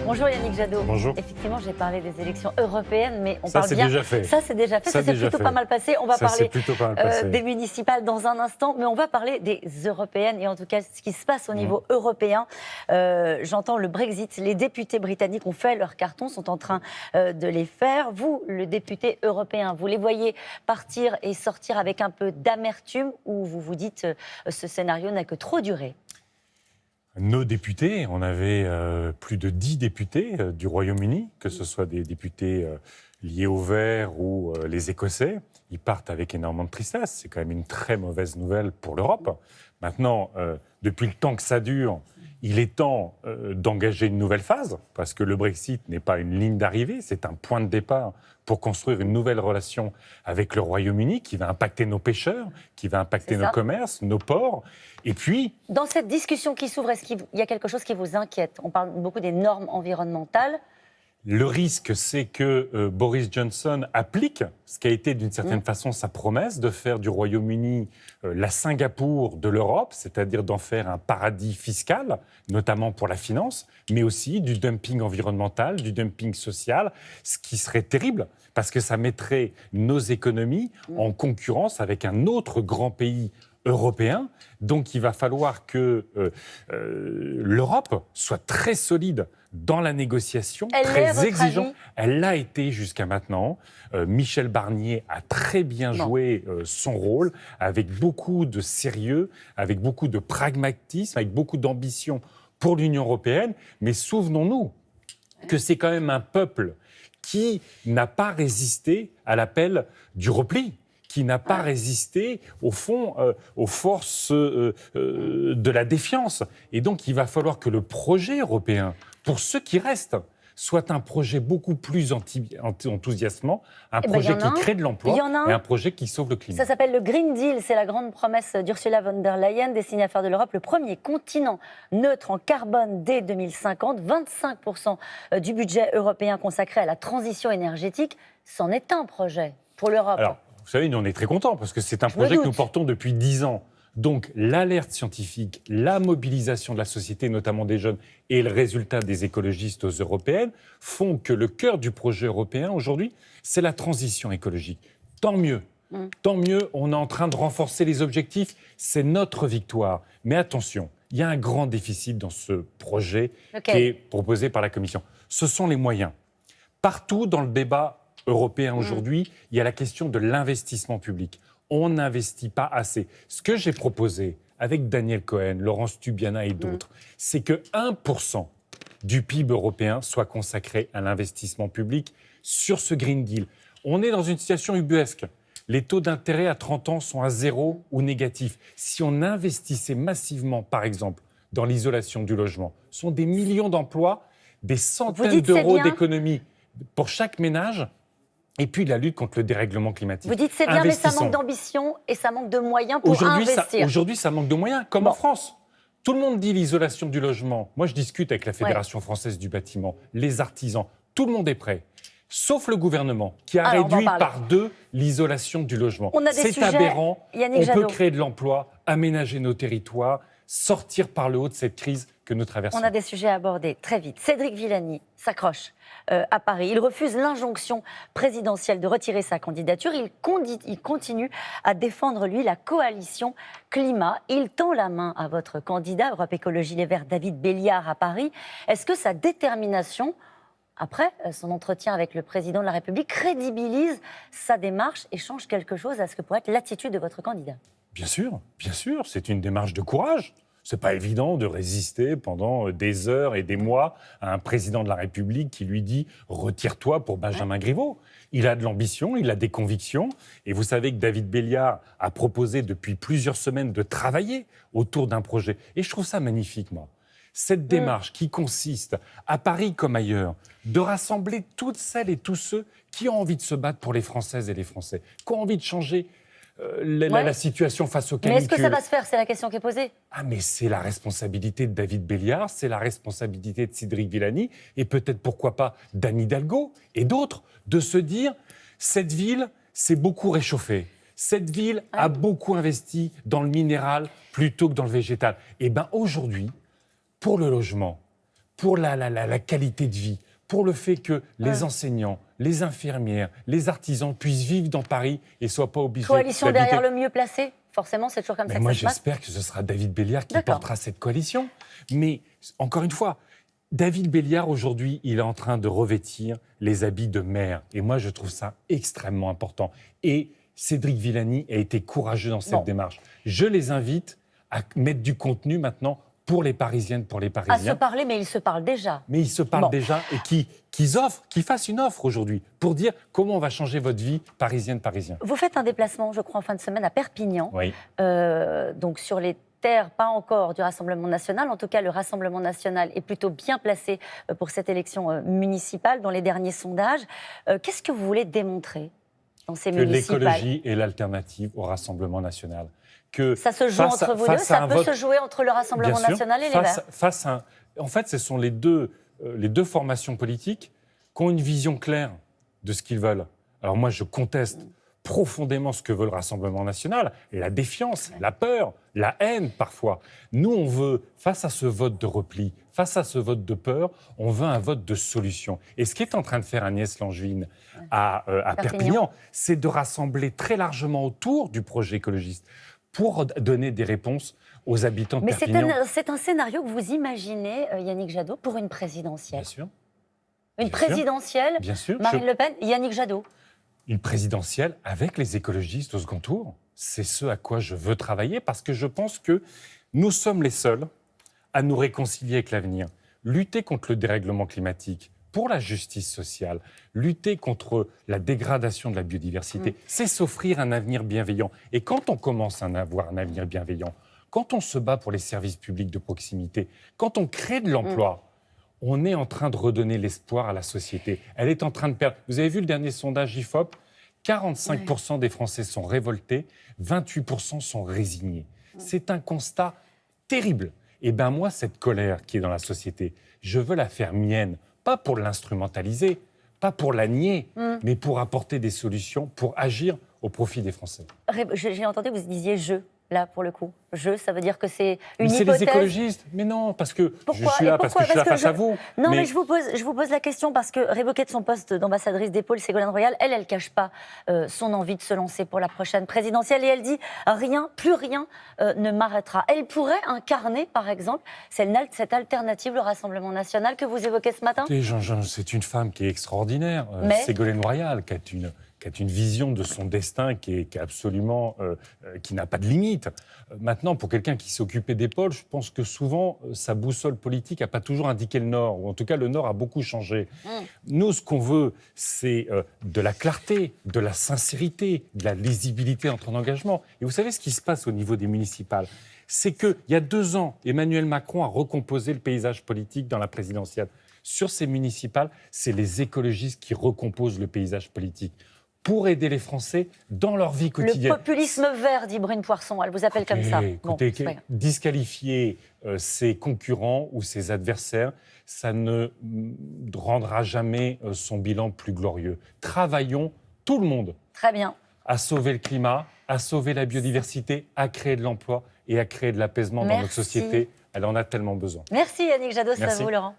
Bonjour Yannick Jadot. Bonjour. Effectivement, j'ai parlé des élections européennes, mais on Ça, parle c'est bien. déjà fait. Ça, c'est déjà fait. Ça, c'est plutôt pas mal passé. On va parler des municipales dans un instant, mais on va parler des européennes et en tout cas ce qui se passe au niveau européen. J'entends le Brexit. Les députés britanniques ont fait leur carton, sont en train de les faire. Vous, le député européen, vous les voyez partir et sortir avec un peu d'amertume ou vous vous dites ce scénario n'a que trop duré? Nos députés, on avait plus de 10 députés du Royaume-Uni, que ce soit des députés liés aux Verts ou les Écossais. Ils partent avec énormément de tristesse. C'est quand même une très mauvaise nouvelle pour l'Europe. Maintenant, depuis le temps que ça dure, il est temps d'engager une nouvelle phase, parce que le Brexit n'est pas une ligne d'arrivée, c'est un point de départ pour construire une nouvelle relation avec le Royaume-Uni qui va impacter nos pêcheurs, qui va impacter nos commerces, nos ports. Et puis... Dans cette discussion qui s'ouvre, est-ce qu'il y a quelque chose qui vous inquiète? On parle beaucoup des normes environnementales. Le risque, c'est que Boris Johnson applique ce qui a été d'une certaine façon sa promesse de faire du Royaume-Uni la Singapour de l'Europe, c'est-à-dire d'en faire un paradis fiscal, notamment pour la finance, mais aussi du dumping environnemental, du dumping social, ce qui serait terrible parce que ça mettrait nos économies en concurrence avec un autre grand pays européen. Donc il va falloir que l'Europe soit très solide dans la négociation, très exigeante. Elle l'a été jusqu'à maintenant. Michel Barnier a très bien joué son rôle, avec beaucoup de sérieux, avec beaucoup de pragmatisme, avec beaucoup d'ambition pour l'Union européenne. Mais souvenons-nous que c'est quand même un peuple qui n'a pas résisté à l'appel du repli, qui n'a pas résisté, au fond, aux forces de la défiance. Et donc, il va falloir que le projet européen, pour ceux qui restent, soit un projet beaucoup plus enthousiasmant, un projet qui crée de l'emploi et un projet qui sauve le climat. Ça s'appelle le Green Deal, c'est la grande promesse d'Ursula von der Leyen, destinée à faire de l'Europe le premier continent neutre en carbone dès 2050. 25% du budget européen consacré à la transition énergétique, c'en est un projet pour l'Europe. Alors, vous savez, nous, on est très contents parce que c'est un projet que nous portons depuis 10 ans. Donc, l'alerte scientifique, la mobilisation de la société, notamment des jeunes, et le résultat des écologistes aux européennes font que le cœur du projet européen, aujourd'hui, c'est la transition écologique. Tant mieux. Tant mieux, on est en train de renforcer les objectifs. C'est notre victoire. Mais attention, il y a un grand déficit dans ce projet qui est proposé par la Commission. Ce sont les moyens. Partout dans le débat européen aujourd'hui, il y a la question de l'investissement public. On n'investit pas assez. Ce que j'ai proposé avec Daniel Cohen, Laurence Tubiana et d'autres, c'est que 1% du PIB européen soit consacré à l'investissement public sur ce Green Deal. On est dans une situation ubuesque. Les taux d'intérêt à 30 ans sont à zéro ou négatifs. Si on investissait massivement, par exemple, dans l'isolation du logement, ce sont des millions d'emplois, des centaines d'euros d'économies pour chaque ménage. Et puis la lutte contre le dérèglement climatique. Vous dites c'est bien, mais ça manque d'ambition et ça manque de moyens pour investir. Aujourd'hui, ça manque de moyens, comme en France. Tout le monde dit l'isolation du logement. Moi, je discute avec la Fédération française du bâtiment, les artisans. Tout le monde est prêt, sauf le gouvernement, qui a réduit par 2 l'isolation du logement. C'est aberrant. On peut créer de l'emploi, aménager nos territoires, sortir par le haut de cette crise que nous traversons. On a des sujets à aborder très vite. Cédric Villani s'accroche à Paris. Il refuse l'injonction présidentielle de retirer sa candidature. Il continue à défendre, lui, la coalition climat. Il tend la main à votre candidat, Europe Écologie Les Verts, David Béliard, à Paris. Est-ce que sa détermination, après son entretien avec le président de la République, crédibilise sa démarche et change quelque chose à ce que pourrait être l'attitude de votre candidat? Bien sûr, c'est une démarche de courage. C'est pas évident de résister pendant des heures et des mois à un président de la République qui lui dit « retire-toi pour Benjamin Griveaux ». Il a de l'ambition, il a des convictions. Et vous savez que David Béliard a proposé depuis plusieurs semaines de travailler autour d'un projet. Et je trouve ça magnifique, moi. Cette démarche qui consiste, à Paris comme ailleurs, de rassembler toutes celles et tous ceux qui ont envie de se battre pour les Françaises et les Français, qui ont envie de changer la situation face au canicule. Mais est-ce que ça va se faire? C'est la question qui est posée. Ah, mais c'est la responsabilité de David Béliard, c'est la responsabilité de Cédric Villani et peut-être, pourquoi pas, d'Anne Hidalgo et d'autres, de se dire cette ville s'est beaucoup réchauffée. Cette ville a beaucoup investi dans le minéral plutôt que dans le végétal. Et bien aujourd'hui, pour le logement, pour la qualité de vie, pour le fait que les enseignants, les infirmières, les artisans puissent vivre dans Paris et ne soient pas obligés Coalition d'habiter... derrière le mieux placé. Forcément, c'est toujours comme ça que Moi, ça se passe. j'espère que ce sera David Béliard qui D'accord. portera cette coalition. Mais, encore une fois, David Béliard, aujourd'hui, il est en train de revêtir les habits de maire. Et moi, je trouve ça extrêmement important. Et Cédric Villani a été courageux dans cette démarche. Je les invite à mettre du contenu maintenant pour les Parisiennes, pour les Parisiens. À se parler, mais ils se parlent déjà. Mais ils se parlent déjà et qu'ils fassent une offre aujourd'hui pour dire comment on va changer votre vie parisienne, parisien. Vous faites un déplacement, je crois, en fin de semaine à Perpignan. Oui. Donc sur les terres, pas encore du Rassemblement national. En tout cas, le Rassemblement national est plutôt bien placé pour cette élection municipale dans les derniers sondages. Qu'est-ce que vous voulez démontrer dans ces municipales ? Que l'écologie est l'alternative au Rassemblement national. Que ça se joue entre vous deux, ça peut se jouer entre le Rassemblement national et les Verts. En fait, ce sont les deux formations politiques qui ont une vision claire de ce qu'ils veulent. Alors moi, je conteste profondément ce que veut le Rassemblement national, la défiance, la peur, la haine parfois. Nous, on veut, face à ce vote de repli, face à ce vote de peur, on veut un vote de solution. Et ce qu'est en train de faire Agnès Langevin à Perpignan, c'est de rassembler très largement autour du projet écologiste pour donner des réponses aux habitants de Perpignan. Mais c'est un scénario que vous imaginez, Yannick Jadot, pour une présidentielle. Bien sûr. Une présidentielle, bien sûr. Marine Le Pen, Yannick Jadot. Une présidentielle avec les écologistes au second tour. C'est ce à quoi je veux travailler parce que je pense que nous sommes les seuls à nous réconcilier avec l'avenir. Lutter contre le dérèglement climatique, pour la justice sociale, lutter contre la dégradation de la biodiversité, c'est s'offrir un avenir bienveillant. Et quand on commence à avoir un avenir bienveillant, quand on se bat pour les services publics de proximité, quand on crée de l'emploi, on est en train de redonner l'espoir à la société. Elle est en train de perdre. Vous avez vu le dernier sondage IFOP ? 45% des Français sont révoltés, 28% sont résignés. C'est un constat terrible. Et bien moi, cette colère qui est dans la société, je veux la faire mienne, pas pour l'instrumentaliser, pas pour la nier, mais pour apporter des solutions, pour agir au profit des Français. J'ai entendu que vous disiez « je ». Là, pour le coup, ça veut dire que c'est une hypothèse. C'est les écologistes. Mais non, parce que je suis là face à vous. Non, mais je vous pose la question parce que révoquée de son poste d'ambassadrice des pôles, Ségolène Royal, elle cache pas son envie de se lancer pour la prochaine présidentielle et elle dit plus rien ne m'arrêtera. Elle pourrait incarner, par exemple, cette alternative, le Rassemblement national que vous évoquez ce matin. C'est une femme qui est extraordinaire, Ségolène Royal, qui a une vision de son destin qui est absolument, qui n'a pas de limite. Maintenant, pour quelqu'un qui s'est occupé des pôles, je pense que souvent, sa boussole politique n'a pas toujours indiqué le Nord, ou en tout cas, le Nord a beaucoup changé. Nous, ce qu'on veut, c'est de la clarté, de la sincérité, de la lisibilité entre engagements. Et vous savez ce qui se passe au niveau des municipales ? C'est qu'il y a 2 ans, Emmanuel Macron a recomposé le paysage politique dans la présidentielle. Sur ces municipales, c'est les écologistes qui recomposent le paysage politique pour aider les Français dans leur vie quotidienne. Le populisme vert, dit Brune Poirson, elle vous appelle comme ça. Disqualifier ses concurrents ou ses adversaires, ça ne rendra jamais son bilan plus glorieux. Travaillons, tout le monde, très bien, à sauver le climat, à sauver la biodiversité, à créer de l'emploi et à créer de l'apaisement dans notre société. Elle en a tellement besoin. Merci Yannick Jadot, c'est à vous Laurent.